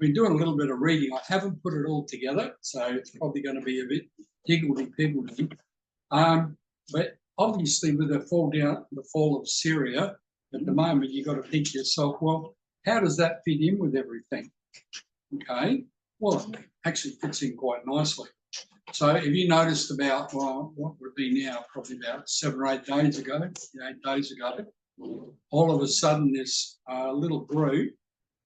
been doing a little bit of reading. I haven't put it all together, so it's probably going to be a bit higgledy-piggledy. But obviously, with the fall of Syria, at the moment, you've got to think to yourself, well, how does that fit in with everything? Okay, well, it actually fits in quite nicely. So if you noticed about, well, what would it be now, probably about 7 or 8 days ago, 8 days ago, all of a sudden this little group,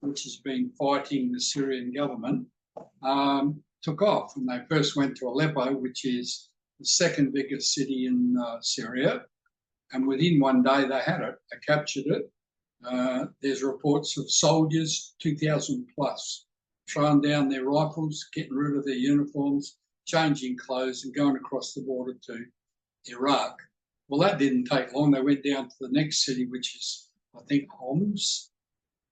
which has been fighting the Syrian government, took off. And they first went to Aleppo, which is the second biggest city in Syria. And within 1 day they had it, they captured it. There's reports of soldiers, 2,000 plus, throwing down their rifles, getting rid of their uniforms, changing clothes and going across the border to Iraq. Well, that didn't take long. They went down to the next city, which is, I think, Homs,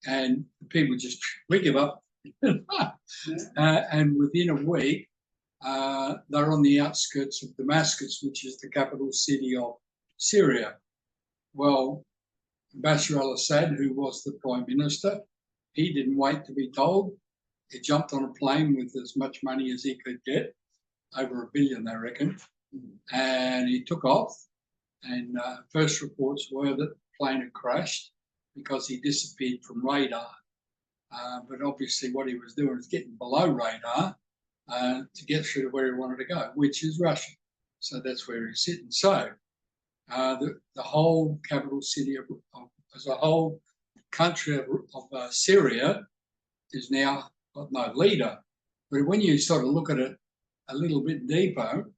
and the people just, we give up. And within a week, they're on the outskirts of Damascus, which is the capital city of Syria. Well, Bashar al-Assad, who was the prime minister, he didn't wait to be told. He jumped on a plane with as much money as he could get, over $1 billion, they reckon, and he took off. And first reports were that the plane had crashed because he disappeared from radar. But obviously what he was doing was getting below radar to get through to where he wanted to go, which is Russia. So that's where he's sitting. So the whole capital city as a whole country of Syria is now got no leader. But when you sort of look at it a little bit deeper,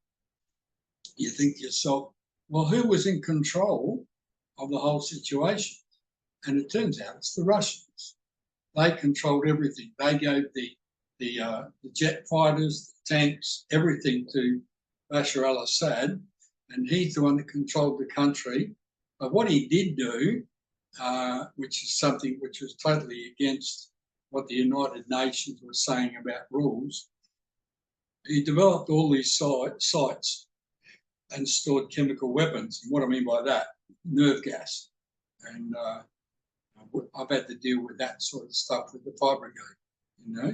you think to yourself, well, who was in control of the whole situation? And it turns out it's the Russians. They controlled everything. They gave the jet fighters, the tanks, everything to Bashar al-Assad, and he's the one that controlled the country. But what he did do, which is something which was totally against what the United Nations were saying about rules, he developed all these sites and stored chemical weapons. And what I mean by that, nerve gas. And I've had to deal with that sort of stuff with the fire brigade, you know.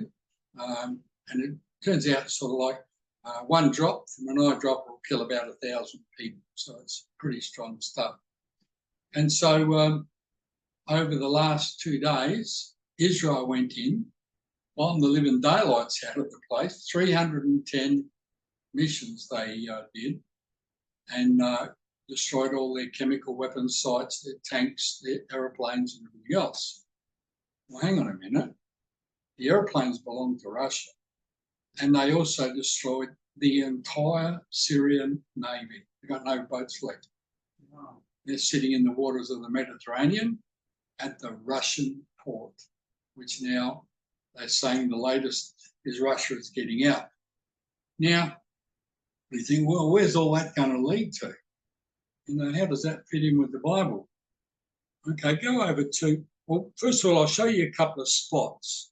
And it turns out sort of like one drop from an eyedropper will kill about 1,000 people. So it's pretty strong stuff. And so over the last 2 days, Israel went in, bombed the living daylights out of the place, 310 missions they did, and destroyed all their chemical weapons sites, their tanks, their aeroplanes and everything else. Well, hang on a minute. The aeroplanes belong to Russia, and they also destroyed the entire Syrian Navy. They've got no boats left. Wow. They're sitting in the waters of the Mediterranean at the Russian port, which now they're saying the latest is Russia is getting out. Now, you think, well, where's all that going to lead to? You know, how does that fit in with the Bible? Okay, go over to, well, first of all, I'll show you a couple of spots.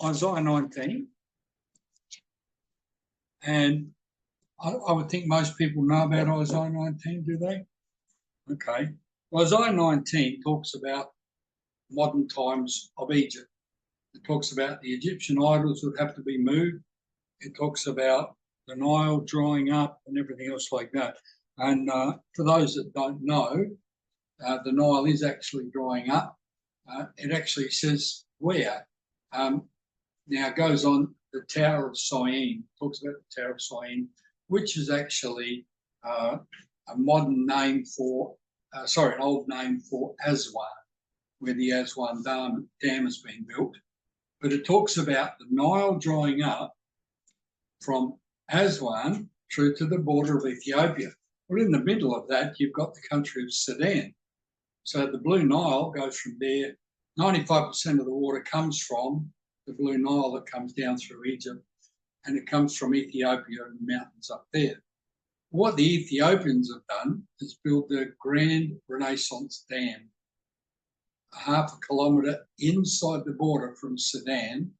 Isaiah 19. And I would think most people know about Isaiah 19, do they? Okay. Well, Isaiah 19 talks about modern times of Egypt. It talks about the Egyptian idols would have to be moved. It talks about the Nile drying up and everything else like that. And for those that don't know, the Nile is actually drying up. It actually says where. Now it goes on the Tower of Syene, talks about the Tower of Syene, which is actually a modern name for, an old name for Aswan, where the Aswan Dam has been built. But it talks about the Nile drying up from Aswan through to the border of Ethiopia. Well, in the middle of that, you've got the country of Sudan. So the Blue Nile goes from there. 95% of the water comes from the Blue Nile that comes down through Egypt, and it comes from Ethiopia and the mountains up there. What the Ethiopians have done is build the Grand Renaissance Dam, a half a kilometre inside the border from Sudan,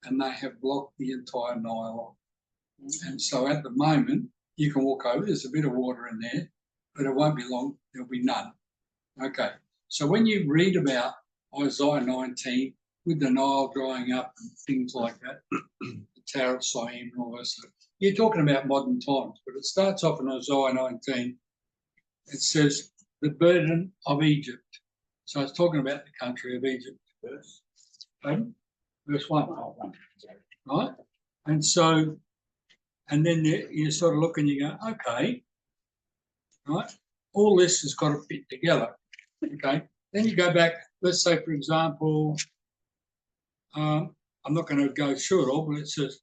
and they have blocked the entire Nile off. And so at the moment, you can walk over, there's a bit of water in there, but it won't be long, there'll be none. Okay, so when you read about Isaiah 19, with the Nile drying up and things like that, the Tower of Siam and all that stuff. You're talking about modern times, but it starts off in Isaiah 19. It says, the burden of Egypt. So it's talking about the country of Egypt. Verse 1. Right? And so, and then you sort of look and you go, okay, right? All this has got to fit together. Okay. Then you go back, let's say, for example, I'm not going to go through it all, but it says,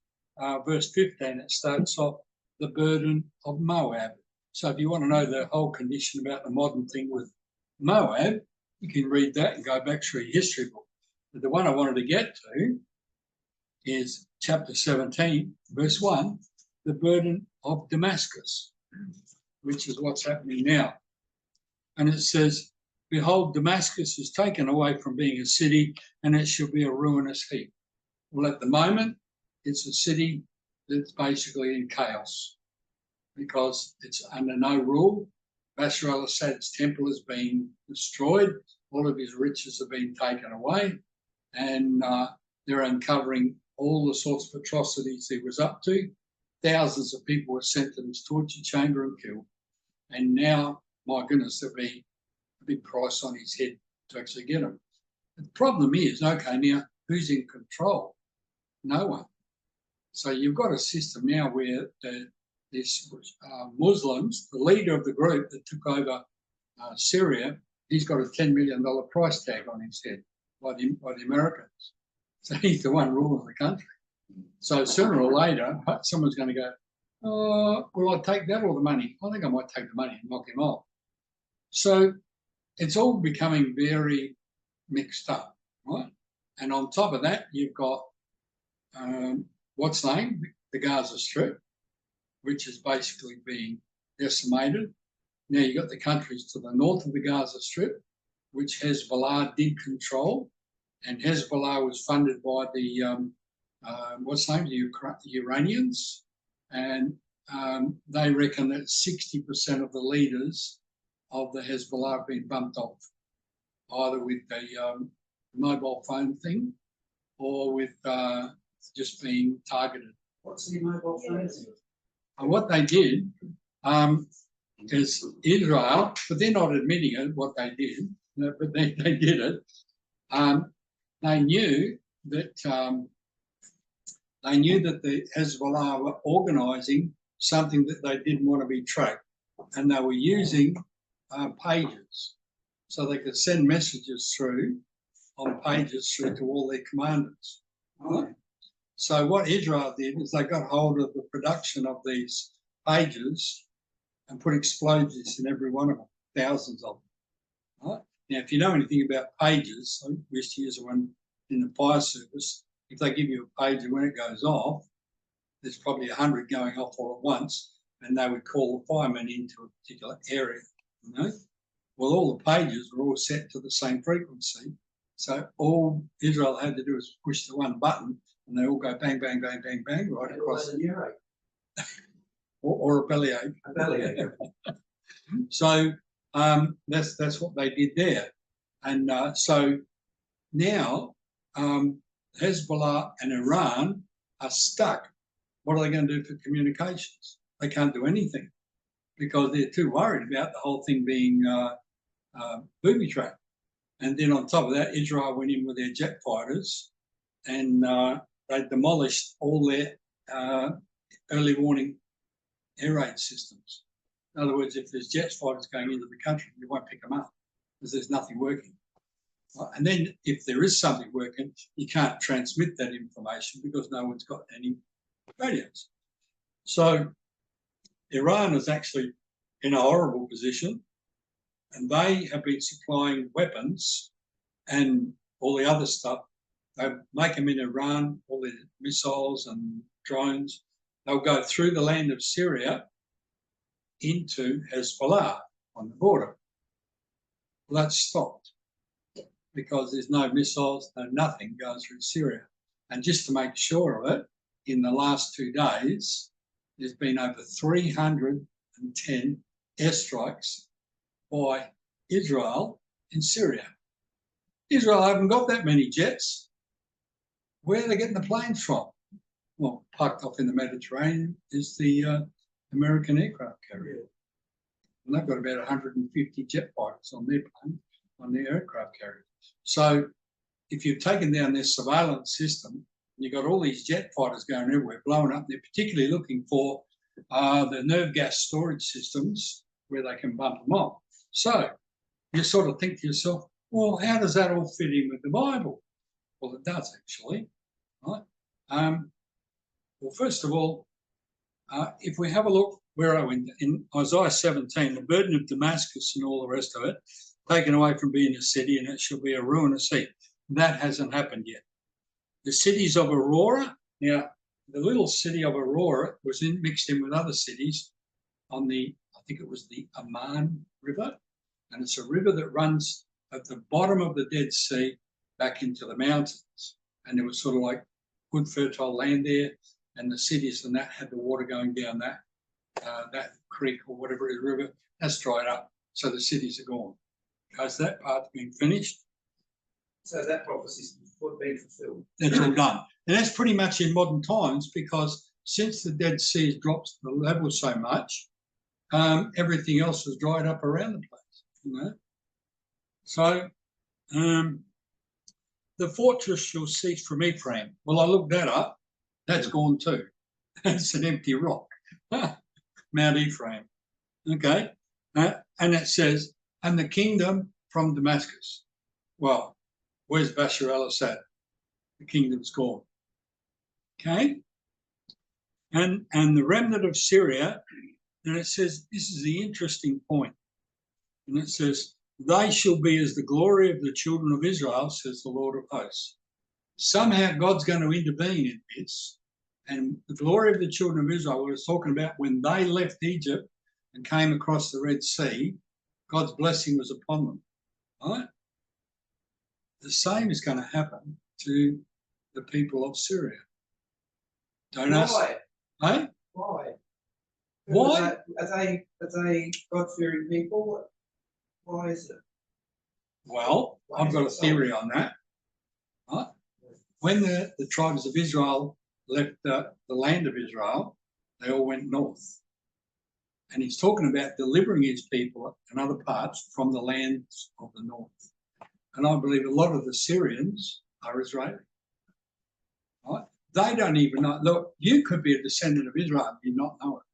verse 15, it starts off, the burden of Moab. So if you want to know the whole condition about the modern thing with Moab, you can read that and go back through your history book. But the one I wanted to get to is chapter 17, verse 1, the burden of Damascus, which is what's happening now. And it says, behold, Damascus is taken away from being a city, and it shall be a ruinous heap. Well, at the moment, it's a city that's basically in chaos because it's under no rule. Bashar al-Assad's temple has been destroyed. All of his riches have been taken away, and they're uncovering all the sorts of atrocities he was up to. Thousands of people were sent to this torture chamber and killed. And now, my goodness, there'll be a big price on his head to actually get him. The problem is, okay, now who's in control? No one. So you've got a system now where these Muslims, the leader of the group that took over Syria, he's got a $10 million price tag on his head by the Americans. So he's the one ruling the country. So sooner or later, someone's going to go, oh, will I take that or the money? I think I might take the money and knock him off. So it's all becoming very mixed up, right? And on top of that, you've got what's named the Gaza Strip, which is basically being decimated. Now you've got the countries to the north of the Gaza Strip, which Hezbollah did control, and Hezbollah was funded by the the Iranians, and they reckon that 60% of the leaders of the Hezbollah have been bumped off, either with the mobile phone thing or with just being targeted. What's the mobile phone thing? And what they did is Israel, but they're not admitting it, what they did, but they did it. They knew that the Hezbollah were organising something that they didn't want to be tracked, and they were using pages, so they could send messages through on pages through to all their commanders. Right? So what Israel did is they got hold of the production of these pages and put explosives in every one of them, thousands of them. Right? Now, if you know anything about pages, I used to use one in the fire service. If they give you a page and when it goes off, there's probably 100 going off all at once, and they would call the firemen into a particular area. You know? Well, all the pages were all set to the same frequency, so all Israel had to do was push the one button, and they all go bang, bang, bang, bang, bang right across. A earache. Or a bellyache. A bellyache. So that's what they did there, and so now Hezbollah and Iran are stuck. What are they going to do for communications? They can't do anything because they're too worried about the whole thing being booby-trapped. And then on top of that, Israel went in with their jet fighters and they demolished all their early warning air raid systems. In other words, if there's jet fighters going into the country, you won't pick them up because there's nothing working. And then if there is something working, you can't transmit that information because no one's got any radios. So Iran is actually in a horrible position, and they have been supplying weapons and all the other stuff. They make them in Iran, all the missiles and drones. They'll go through the land of Syria into Hezbollah on the border. Well, that's stopped because there's no missiles, no nothing going through Syria. And just to make sure of it, in the last 2 days, there's been over 310 airstrikes by Israel in Syria. Israel haven't got that many jets. where are they getting the planes from? Well, parked off in the Mediterranean is the American aircraft carrier. And they've got about 150 jet fighters on their plane, on their aircraft carrier. So if you've taken down their surveillance system, you've got all these jet fighters going everywhere, blowing up. They're particularly looking for the nerve gas storage systems where they can bump them off. So you sort of think to yourself, well, how does that all fit in with the Bible? Well, it does actually, right? Well, first of all, if we have a look, where are we? In Isaiah 17, the burden of Damascus and all the rest of it, taken away from being a city, and it shall be a ruinous heap. That hasn't happened yet. The cities of Aurora, now, the little city of Aurora was mixed in with other cities on the, I think it was the Amman River, and it's a river that runs at the bottom of the Dead Sea back into the mountains. And there was sort of like good fertile land there, and the cities and that had the water going down that creek or whatever it is, river. That's dried up, so the cities are gone. Because that part's been finished. So that prophecy's been fulfilled. That's all done. And that's pretty much in modern times, because since the Dead Sea has dropped the level so much, everything else has dried up around the place, you know. So the fortress shall cease from Ephraim. Well, I looked that up. That's gone too. That's an empty rock. Mount Ephraim. Okay. And it says, and the kingdom from Damascus. Well, where's Bashar al-Assad? The kingdom's gone. Okay. And the remnant of Syria, and it says, this is the interesting point. And it says, they shall be as the glory of the children of Israel, says the Lord of hosts. Somehow God's going to intervene in this. And the glory of the children of Israel, we're talking about when they left Egypt and came across the Red Sea, God's blessing was upon them. Right? The same is going to happen to the people of Syria. Don't ask. Hey? Why? Why? Are they God-fearing people? Why is it? Well, I've got a theory on that. Right? When the tribes of Israel left the land of Israel, they all went north. And he's talking about delivering his people and other parts from the lands of the north. And I believe a lot of the Syrians are Israeli. Right? They don't even know. Look, you could be a descendant of Israel and you not know it.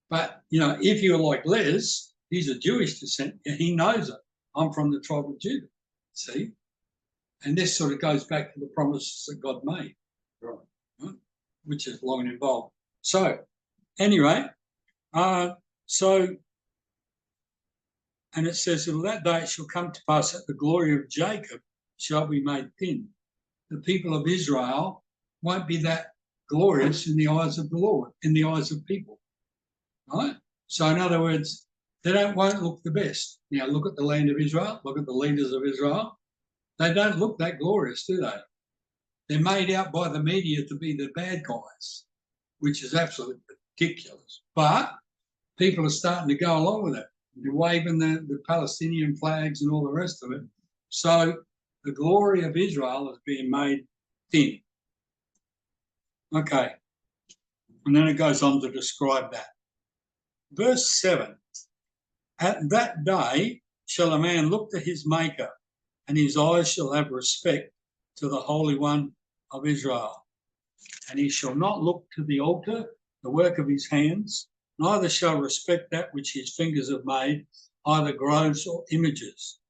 But, you know, if you're like Les, he's a Jewish descendant, he knows it. I'm from the tribe of Judah, see? And this sort of goes back to the promises that God made, right? Which is long and involved. So, anyway, and it says, in that day it shall come to pass that the glory of Jacob shall be made thin. The people of Israel won't be that glorious in the eyes of the Lord, in the eyes of people, right? So, in other words, they won't look the best. Now, look at the land of Israel, look at the leaders of Israel. They don't look that glorious, do they? They're made out by the media to be the bad guys, which is absolutely ridiculous. But people are starting to go along with it. They're waving the Palestinian flags and all the rest of it. So the glory of Israel is being made thin. Okay. And then it goes on to describe that. Verse 7. At that day shall a man look to his maker, and his eyes shall have respect to the Holy One of Israel. And he shall not look to the altar, the work of his hands, neither shall respect that which his fingers have made, either groves or images.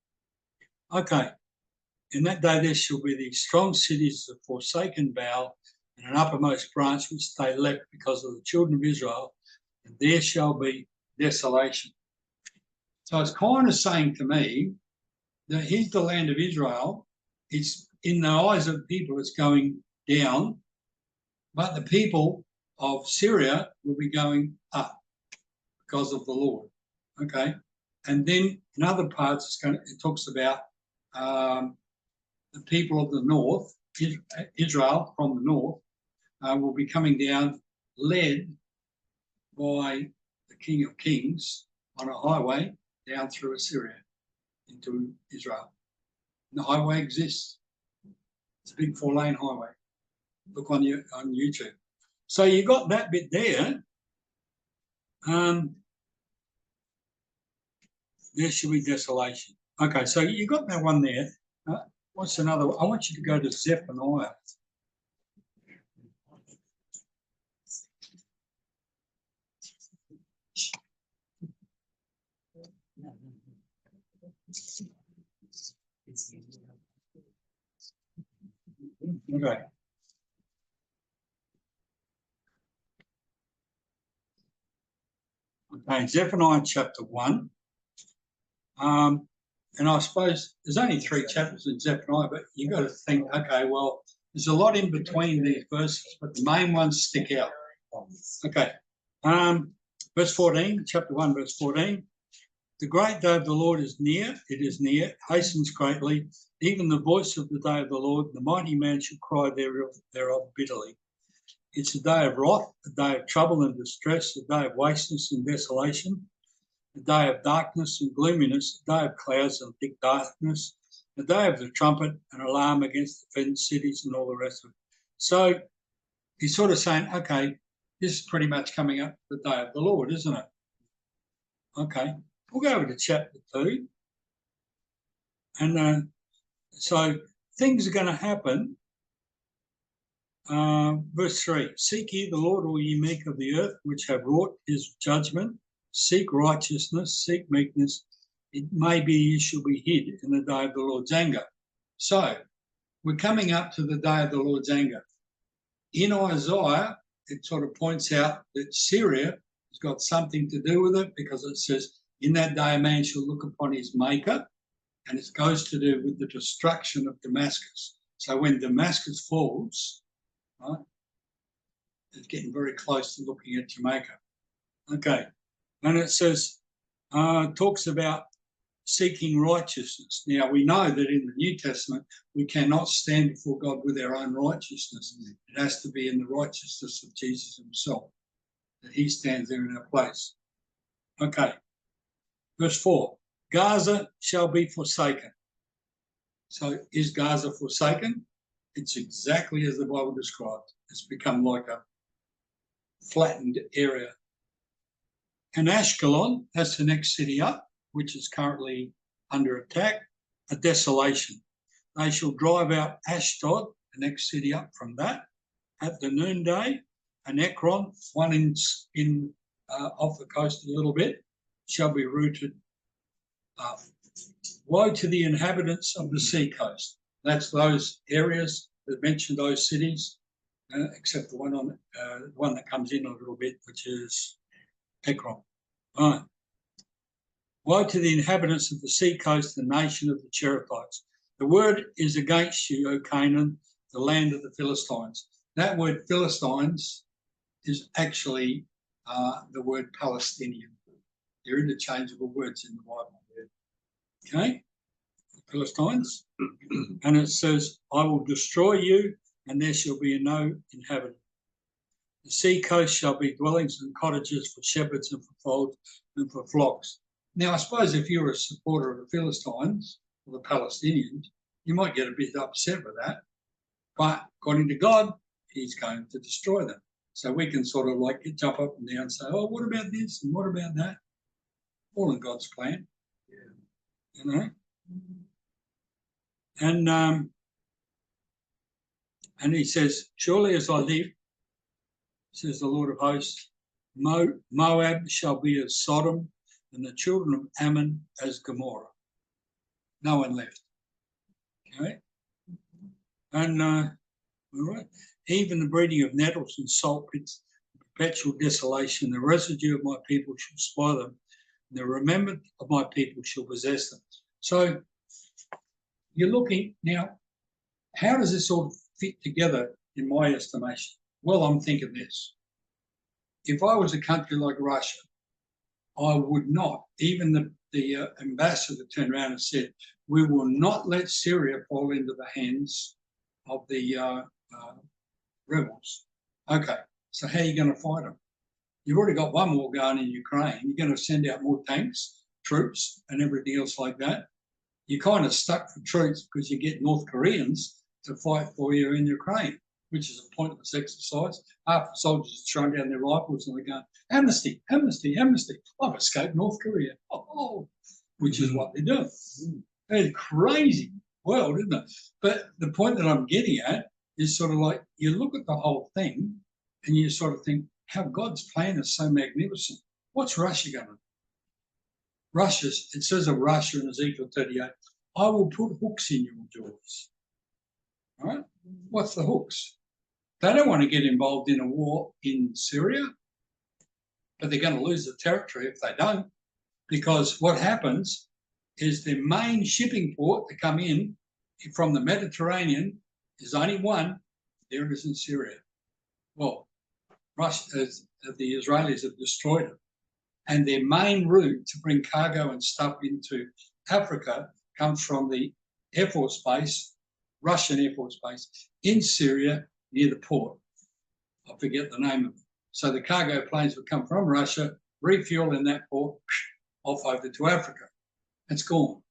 Okay. In that day there shall be these strong cities of forsaken Baal, and an uppermost branch which they left because of the children of Israel, and there shall be desolation. So it's kind of saying to me that here's the land of Israel. It's in the eyes of people, it's going down, but the people of Syria will be going up because of the Lord. Okay, and then in other parts, it talks about the people of the north, Israel from the north, will be coming down, led by the King of Kings on a highway down through Assyria into Israel. And the highway exists. It's a big 4-lane highway. Look on YouTube. So you got that bit there. There should be desolation. Okay, so you got that one there. What's another one? I want you to go to Zephaniah. Okay. Okay, Zephaniah chapter 1. And I suppose there's only 3 chapters in Zephaniah, but you've got to think, okay, well, there's a lot in between these verses, but the main ones stick out. Okay. Verse 14, chapter 1, verse 14. The great day of the Lord is near, it is near, hastens greatly. Even the voice of the day of the Lord, the mighty man shall cry thereof bitterly. It's a day of wrath, a day of trouble and distress, a day of wasteness and desolation, a day of darkness and gloominess, a day of clouds and thick darkness, a day of the trumpet and alarm against the fenced cities and all the rest of it. So he's sort of saying, okay, this is pretty much coming up the day of the Lord, isn't it? Okay, we'll go over to chapter 2. And so things are going to happen. Verse 3, seek ye the Lord, all ye meek of the earth, which have wrought his judgment. Seek righteousness, seek meekness. It may be you shall be hid in the day of the Lord's anger. So we're coming up to the day of the Lord's anger. In Isaiah, it sort of points out that Syria has got something to do with it, because it says, in that day a man shall look upon his maker, and it goes to do with the destruction of Damascus. So when Damascus falls, right, it's getting very close to looking at Jamaica. Okay. And it says, talks about seeking righteousness. Now, we know that in the New Testament, we cannot stand before God with our own righteousness. It has to be in the righteousness of Jesus himself, that he stands there in our place. Okay. Verse 4, Gaza shall be forsaken. So is Gaza forsaken? It's exactly as the Bible described. It's become like a flattened area. And Ashkelon, that's the next city up, which is currently under attack, a desolation. They shall drive out Ashdod, the next city up from that, at the noonday, and Ekron, one in off the coast a little bit, shall be rooted up. Woe to the inhabitants of the sea coast. That's those areas that mention those cities, except the one that comes in a little bit, which is Ekron. All right. Woe to the inhabitants of the sea coast, the nation of the Cherethites. The word is against you, O Canaan, the land of the Philistines. That word Philistines is actually the word Palestinian. They're interchangeable words in the Bible. Okay, Philistines. And it says, I will destroy you, and there shall be no inhabitant. The sea coast shall be dwellings and cottages for shepherds and for folds and for flocks. Now, I suppose if you're a supporter of the Philistines or the Palestinians, you might get a bit upset with that. But according to God, he's going to destroy them. So we can sort of like jump up and down and say, oh, what about this and what about that? All in God's plan. Yeah. You know? And he says, surely as I live, says the Lord of hosts, Moab shall be as Sodom, and the children of Ammon as Gomorrah. No one left. Okay? And, all right, even the breeding of nettles and salt pits, perpetual desolation, the residue of my people shall spoil them, and the remembrance of my people shall possess them. So you're looking, now, how does this all fit together in my estimation? Well, I'm thinking this. If I was a country like Russia, I would not, even the ambassador turned around and said, we will not let Syria fall into the hands of the rebels. Okay, so how are you going to fight them? You've already got one war going in Ukraine. You're going to send out more tanks, troops, and everything else like that. You're kind of stuck for troops because you get North Koreans to fight for you in Ukraine. which is a pointless exercise. Half the soldiers are throwing down their rifles and they're going, amnesty, amnesty, amnesty. I've escaped North Korea. Oh, which is what they're doing. It's crazy world, isn't it? But the point that I'm getting at is sort of like you look at the whole thing and you sort of think how God's plan is so magnificent. What's Russia going to do? It says of Russia in Ezekiel 38, I will put hooks in your jaws. All right? What's the hooks? They don't want to get involved in a war in Syria, but they're going to lose the territory if they don't, because what happens is the main shipping port to come in from the Mediterranean is only one. There it is in Syria. Well, Russia, the Israelis have destroyed it. And their main route to bring cargo and stuff into Africa comes from the Air Force base, Russian Air Force base, in Syria near the port. I forget the name of it. So the cargo planes would come from Russia, refuel in that port, off over to Africa. It's gone.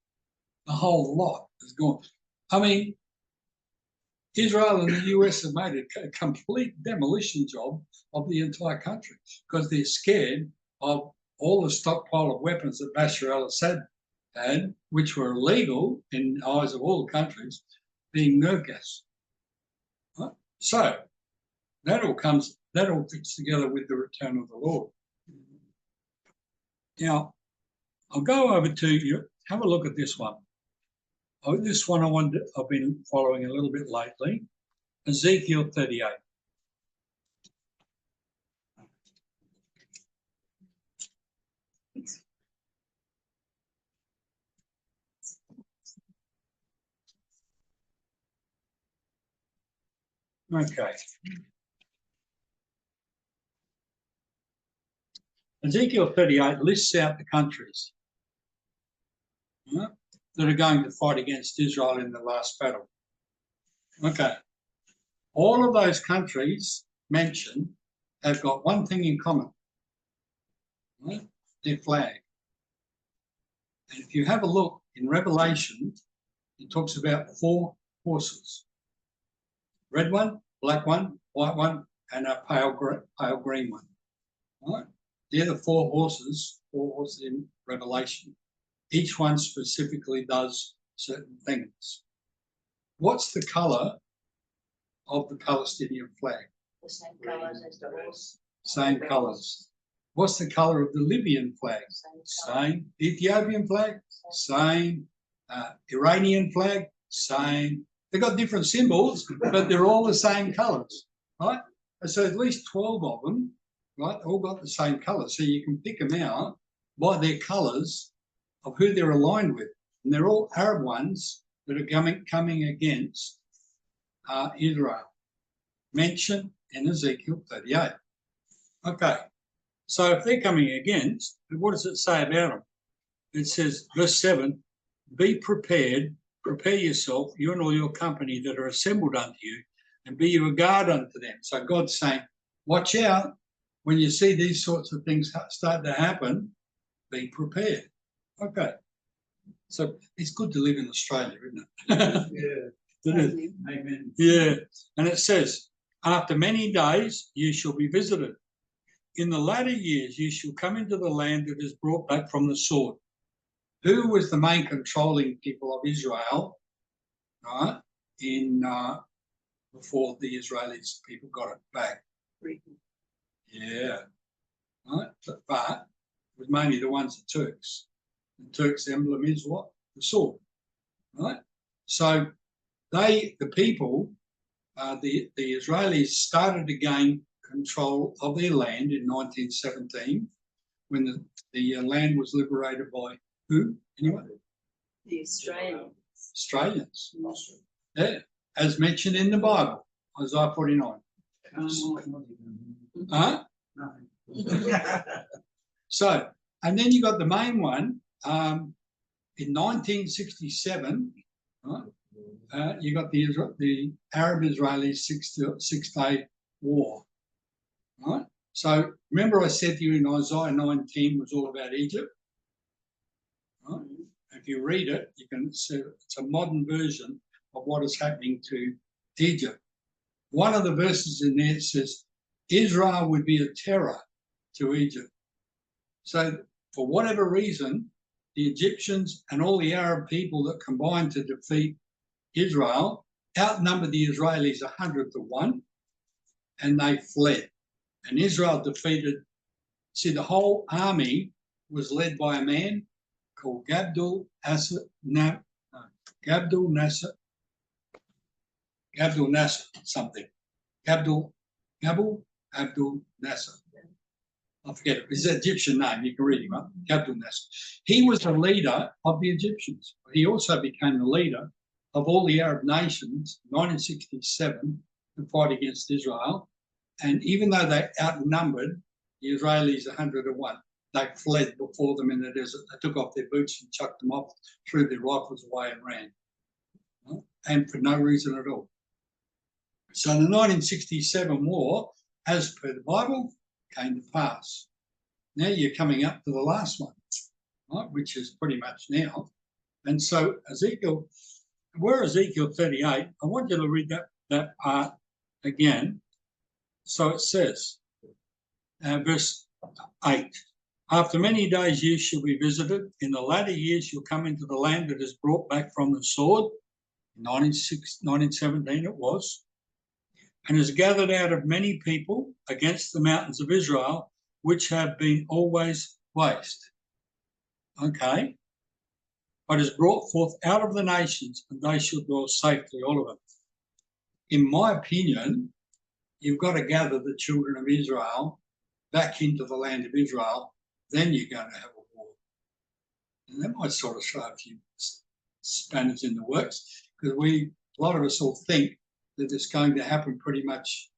The whole lot is gone. I mean, Israel and the US have made a complete demolition job of the entire country because they're scared of all the stockpile of weapons that Bashar al-Assad had, which were illegal in the eyes of all countries, being nerve gas. Right? So that all fits together with the return of the Lord. Now, I'll go over to you, have a look at this one. Oh, this one I've been following a little bit lately, Ezekiel 38. Okay. Ezekiel 38 lists out the countries that are going to fight against Israel in the last battle. Okay. All of those countries mentioned have got one thing in common, right? Their flag. And if you have a look in Revelation, it talks about 4 horses. Red one, black one, white one, and a pale green one. All right? They're the 4 horses in Revelation. Each one specifically does certain things. What's the colour of the Palestinian flag? The same colours as the horse. Same colours. What's the colour of the Libyan flag? Same. Ethiopian flag? Same. Iranian flag? Same. They've got different symbols, but they're all the same colours, right? And so at least 12 of them, right, all got the same colour. So you can pick them out by their colours of who they're aligned with. And they're all Arab ones that are coming against Israel, mentioned in Ezekiel 38. Okay, so if they're coming against, what does it say about them? It says, verse 7, be prepared, prepare yourself, you and all your company that are assembled unto you, and be you a guard unto them. So God's saying, watch out when you see these sorts of things start to happen, be prepared. Okay. So it's good to live in Australia, isn't it? Yeah. It is. Amen. Yeah. And it says, after many days you shall be visited. In the latter years you shall come into the land that is brought back from the sword. Who was the main controlling people of Israel, right, before the Israelis people got it back? Yeah. Right? But it was mainly the ones, the Turks. The Turks' emblem is what? The sword. Right? So the Israelis started to gain control of their land in 1917 when the land was liberated by who? Anyone? The Australians. Australians. Yeah, as mentioned in the Bible, Isaiah 49. Huh? So, and then you got the main one in 1967. Right? You got the Arab-Israeli six-day war. Right? So remember I said to you in Isaiah 19 was all about Egypt. Right? If you read it, you can see it's a modern version of what is happening to Egypt. one of the verses in there says, Israel would be a terror to Egypt. So for whatever reason, the Egyptians and all the Arab people that combined to defeat Israel outnumbered the Israelis 100 to 1, and they fled. And Israel defeated, see, the whole army was led by a man called Gabdul Nasser something. Abdul Nasser. I forget it. It's an Egyptian name. You can read him up. Abdul Nasser. He was the leader of the Egyptians. He also became the leader of all the Arab nations in 1967 to fight against Israel. And even though they outnumbered the Israelis 100 to 1, they fled before them in the desert. They took off their boots and chucked them off, threw their rifles away and ran. And for no reason at all. So the 1967 war, as per the Bible, came to pass. Now you're coming up to the last one, right, which is pretty much now. And so Ezekiel 38, I want you to read that part again. So it says, verse 8, after many days you shall be visited. In the latter years you'll come into the land that is brought back from the sword. In 1917 it was. And is gathered out of many people against the mountains of Israel, which have been always waste. Okay. But is brought forth out of the nations, and they shall dwell safely, all of them. In my opinion, you've got to gather the children of Israel back into the land of Israel, then you're going to have a war. And that might sort of throw a few spanners in the works, because a lot of us all think that it's going to happen pretty much,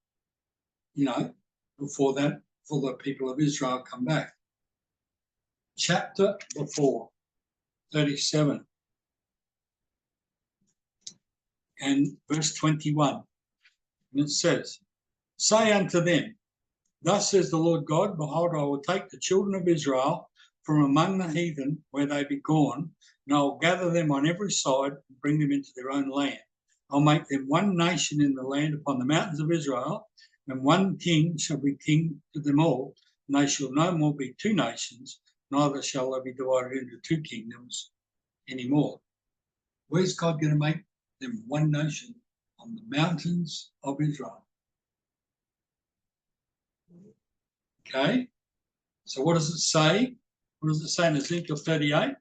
before the people of Israel come back. Chapter before, 37, and verse 21, and it says, say unto them, thus says the Lord God, behold, I will take the children of Israel from among the heathen where they be gone, and I will gather them on every side and bring them into their own land. I'll make them one nation in the land upon the mountains of Israel, and one king shall be king to them all, and they shall no more be two nations, neither shall they be divided into two kingdoms anymore. Where's God going to make them one nation? On the mountains of Israel. Okay, so what does it say? What does it say in Ezekiel 38?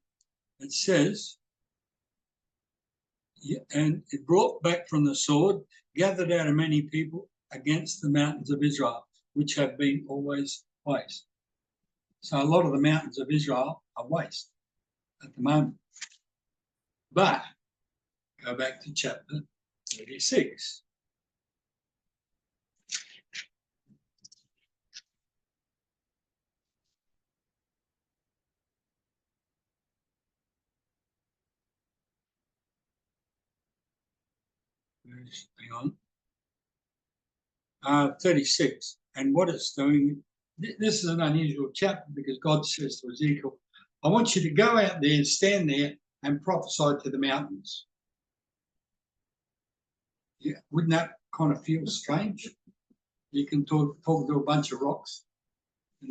It says, and it brought back from the sword, gathered out of many people against the mountains of Israel, which have been always waste. So a lot of the mountains of Israel are waste at the moment. But go back to chapter 36. Hang on. 36. And what it's doing, this is an unusual chapter because God says to Ezekiel, I want you to go out there and stand there and prophesy to the mountains. Yeah, wouldn't that kind of feel strange? You can talk to a bunch of rocks,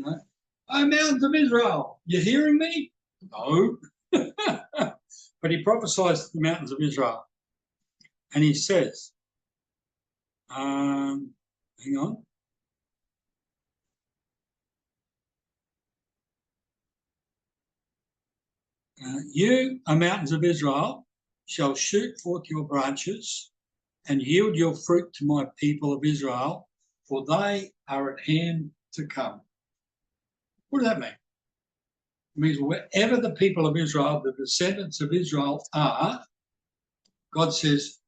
Oh, mountains of Israel, you hearing me? No. But he prophesies to the mountains of Israel. And he says, hang on. You, O mountains of Israel, shall shoot forth your branches and yield your fruit to my people of Israel, for they are at hand to come. What does that mean? It means wherever the people of Israel, the descendants of Israel are, God says,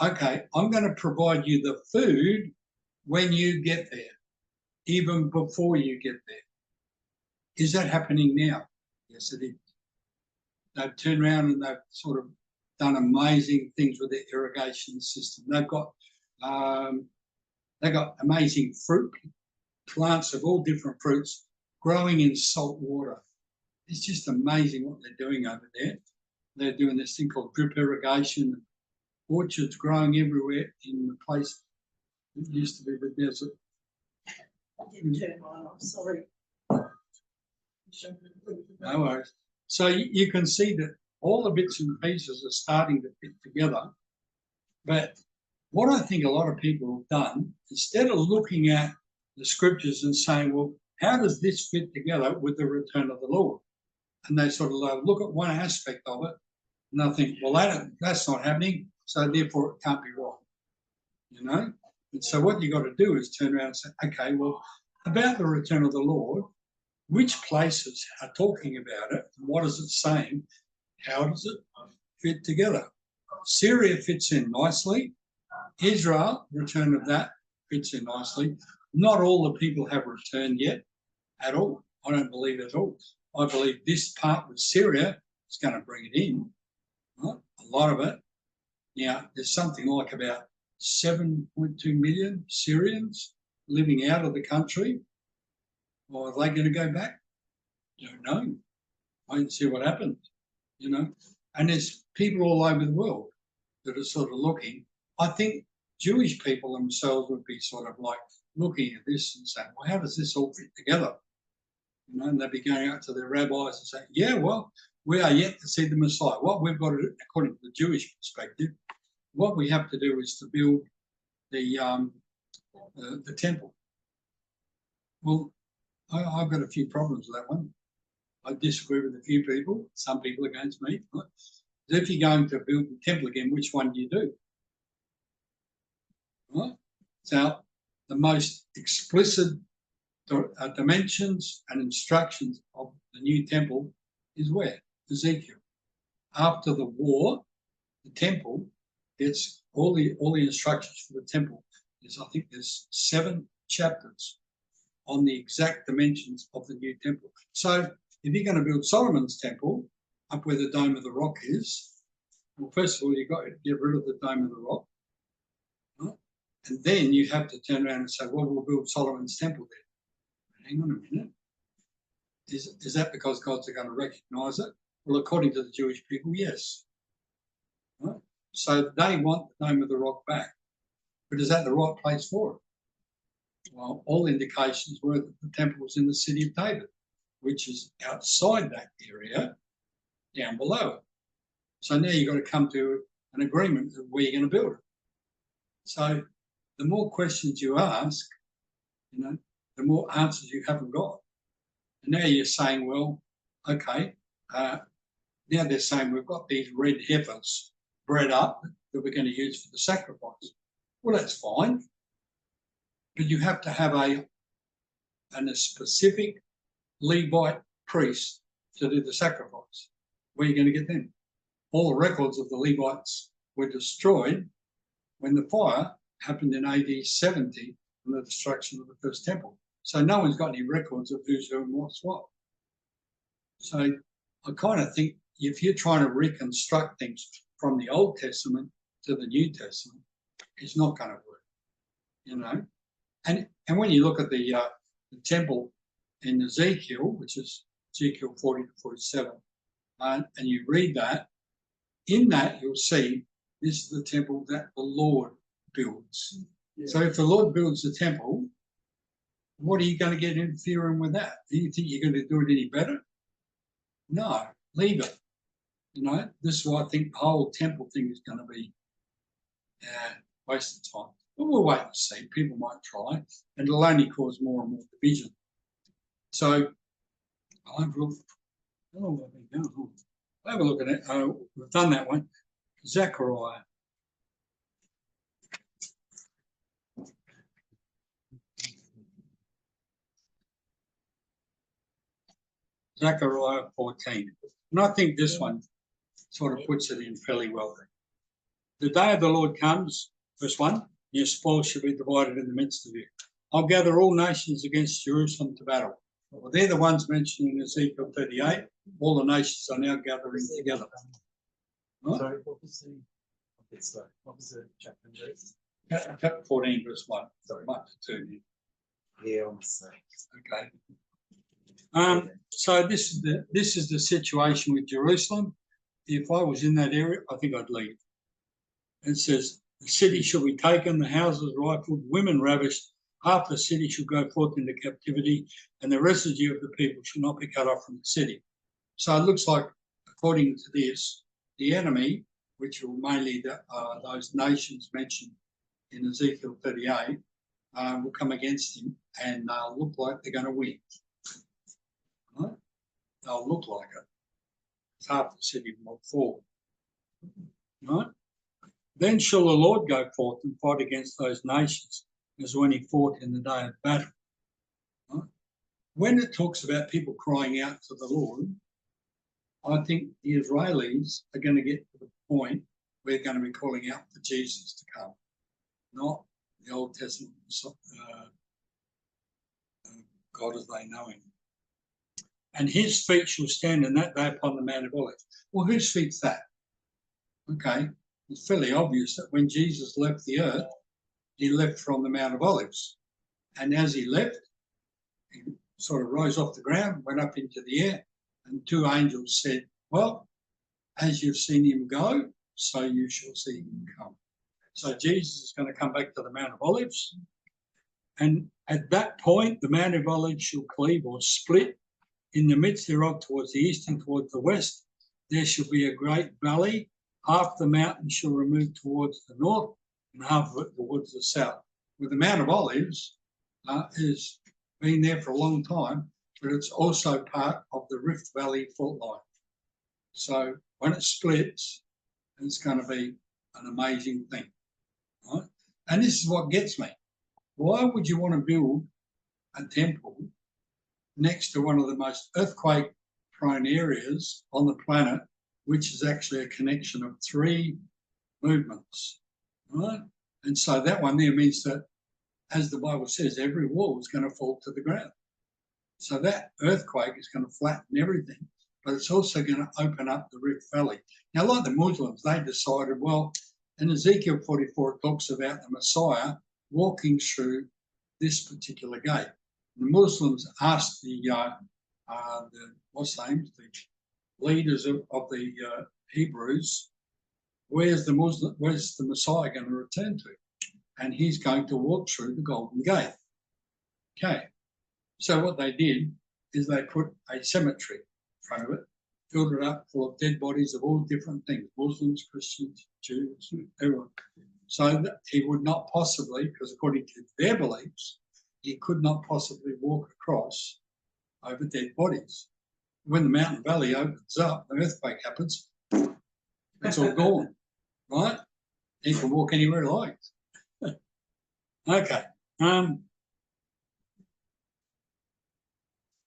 okay, I'm going to provide you the food when you get there, even before you get there. Is that happening now? Yes, it is. They've turned around and they've sort of done amazing things with their irrigation system. They've got amazing fruit plants of all different fruits growing in salt water. It's just amazing what they're doing over there. They're doing this thing called drip irrigation, orchards growing everywhere in the place It used to be the desert. I didn't turn mine off, sorry. No worries. So you can see that all the bits and pieces are starting to fit together. But what I think a lot of people have done, instead of looking at the scriptures and saying, well, how does this fit together with the return of the Lord? And they sort of look at one aspect of it and I think, well, that's not happening, so therefore it can't be right. You know? And so what you've got to do is turn around and say, okay, well, about the return of the Lord, which places are talking about it? And what is it saying? How does it fit together? Syria fits in nicely. Israel, return of that, fits in nicely. Not all the people have returned yet at all. I don't believe at all. I believe this part with Syria is going to bring it in, right? A lot of it. Now, there's something like about 7.2 million Syrians living out of the country. Well, are they going to go back? Don't know. Wait and see what happens, you know. And there's people all over the world that are sort of looking. I think Jewish people themselves would be sort of like looking at this and saying, well, how does this all fit together? You know, and they'd be going out to their rabbis and saying, yeah, well, we are yet to see the Messiah. What we've got to do, according to the Jewish perspective, what we have to do is to build the temple. Well, I've got a few problems with that one. I disagree with a few people. Some people against me. Right? If you're going to build the temple again, which one do you do? Right? So the most explicit dimensions and instructions of the new temple is where? Ezekiel. After the war, the temple gets all the instructions for the temple. I think there's 7 chapters on the exact dimensions of the new temple. So if you're going to build Solomon's temple up where the Dome of the Rock is, well, first of all, you've got to get rid of the Dome of the Rock. Right? And then you have to turn around and say, well, we'll build Solomon's temple there. Hang on a minute. Is that because God's going to recognise it? Well, according to the Jewish people, yes. Right? So they want the Dome of the Rock back. But is that the right place for it? Well, all indications were that the temple was in the city of David, which is outside that area, down below it. So now you've got to come to an agreement of where you're going to build it. So the more questions you ask, you know, the more answers you haven't got. And now you're saying, well, okay, now they're saying we've got these red heifers bred up that we're going to use for the sacrifice. Well, that's fine. But you have to have a specific Levite priest to do the sacrifice. Where are you going to get them? All the records of the Levites were destroyed when the fire happened in AD 70 from the destruction of the first temple. So no one's got any records of who's who and what's what. So I kind of think if you're trying to reconstruct things from the Old Testament to the New Testament, it's not going to work, you know. And when you look at the temple in Ezekiel, which is Ezekiel 40 to 47, and you read that, in that you'll see this is the temple that the Lord builds. Yeah. So if the Lord builds the temple, what are you going to get interfering with that? Do you think you're going to do it any better? No, leave it. You know, this is why I think the whole temple thing is going to be waste of time. But we'll wait and see. People might try, and it'll only cause more and more division. So I'll have a look. I'll have a look at it. We've done that one. Zechariah. Zechariah 14. And I think this one sort of puts it in fairly well. The day of the Lord comes, verse 1, your spoil shall be divided in the midst of you. I'll gather all nations against Jerusalem to battle. Well, they're the ones mentioned in Ezekiel 38. All the nations are now gathering together. Right? Sorry, what was the chapter and verse? Chapter 14, verse 1. Sorry, 1 to 2. Yeah, on the same. Okay. So this is the situation with Jerusalem. If I was in that area, I think I'd leave. It says, The city shall be taken, the houses rifled, women ravished. Half the city shall go forth into captivity, and the residue of the people shall not be cut off from the city. So it looks like, according to this, the enemy, which are mainly those nations mentioned in Ezekiel 38, will come against him, and they'll look like they're going to win. Right? They'll look like it. Half the city will fall. Right? Then shall the Lord go forth and fight against those nations, as when he fought in the day of battle. Right? When it talks about people crying out to the Lord, I think the Israelis are going to get to the point where they're going to be calling out for Jesus to come, not the Old Testament God as they know him. And his feet shall stand in that day upon the Mount of Olives. Well, whose feet's that? Okay, it's fairly obvious that when Jesus left the earth, he left from the Mount of Olives. And as he left, he sort of rose off the ground, went up into the air, and two angels said, well, as you've seen him go, so you shall see him come. So Jesus is going to come back to the Mount of Olives. And at that point, the Mount of Olives shall cleave or split in the midst thereof towards the east and towards the west. There shall be a great valley. Half the mountain shall remove towards the north and half of it towards the south. Well, the Mount of Olives has been there for a long time, but it's also part of the Rift Valley fault line. So when it splits, it's going to be an amazing thing. Right? And this is what gets me. Why would you want to build a temple next to one of the most earthquake-prone areas on the planet, which is actually a connection of three movements, right? And so that one there means that, as the Bible says, every wall is going to fall to the ground. So that earthquake is going to flatten everything, but it's also going to open up the Rift Valley. Now, like the Muslims, they decided, well, in Ezekiel 44, it talks about the Messiah walking through this particular gate. The Muslims asked the leaders of the Hebrews, where's the Messiah going to return to? And he's going to walk through the Golden Gate. Okay, so what they did is they put a cemetery in front of it, filled it up full of dead bodies of all different things, Muslims, Christians, Jews, everyone. So that he would not possibly, because according to their beliefs, he could not possibly walk across over dead bodies. When the mountain valley opens up, the earthquake happens, it's all gone, right? He can walk anywhere he likes. Okay.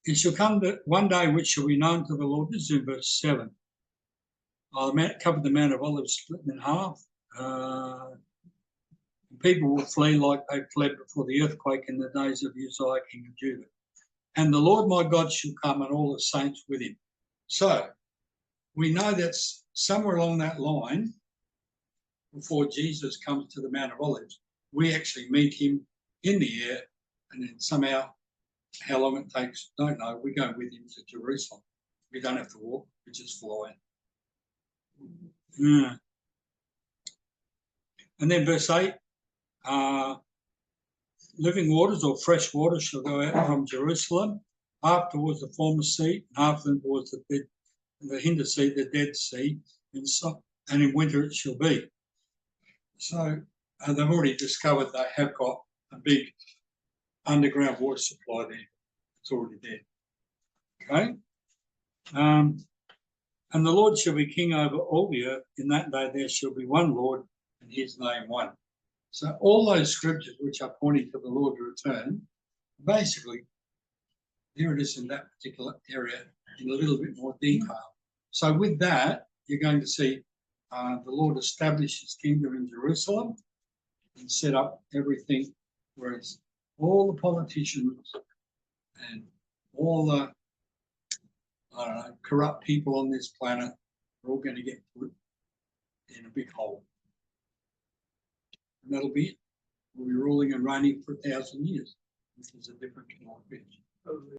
It shall come that one day which shall be known to the Lord. This is in verse 7. I'll cover the Mount of Olives split in half. People will flee like they fled before the earthquake in the days of Uzziah, king of Judah. And the Lord my God shall come and all the saints with him. So we know that's somewhere along that line, before Jesus comes to the Mount of Olives, we actually meet him in the air, and then somehow, how long it takes, don't know, we go with him to Jerusalem. We don't have to walk, we just fly. Yeah. And then verse 8, living waters or fresh waters shall go out from Jerusalem, half towards the former sea, and half of them towards the hinder sea, the Dead Sea, and in winter it shall be. So they've already discovered they have got a big underground water supply there. It's already there. Okay? And the Lord shall be king over all the earth. In that day there shall be one Lord, and his name one. So all those scriptures which are pointing to the Lord to return, basically, here it is in that particular area in a little bit more detail. So with that, you're going to see the Lord establish his kingdom in Jerusalem and set up everything, whereas all the politicians and all the corrupt people on this planet are all going to get put in a big hole. And that'll be it. We'll be ruling and reigning for 1,000 years, which is a different kind of fish.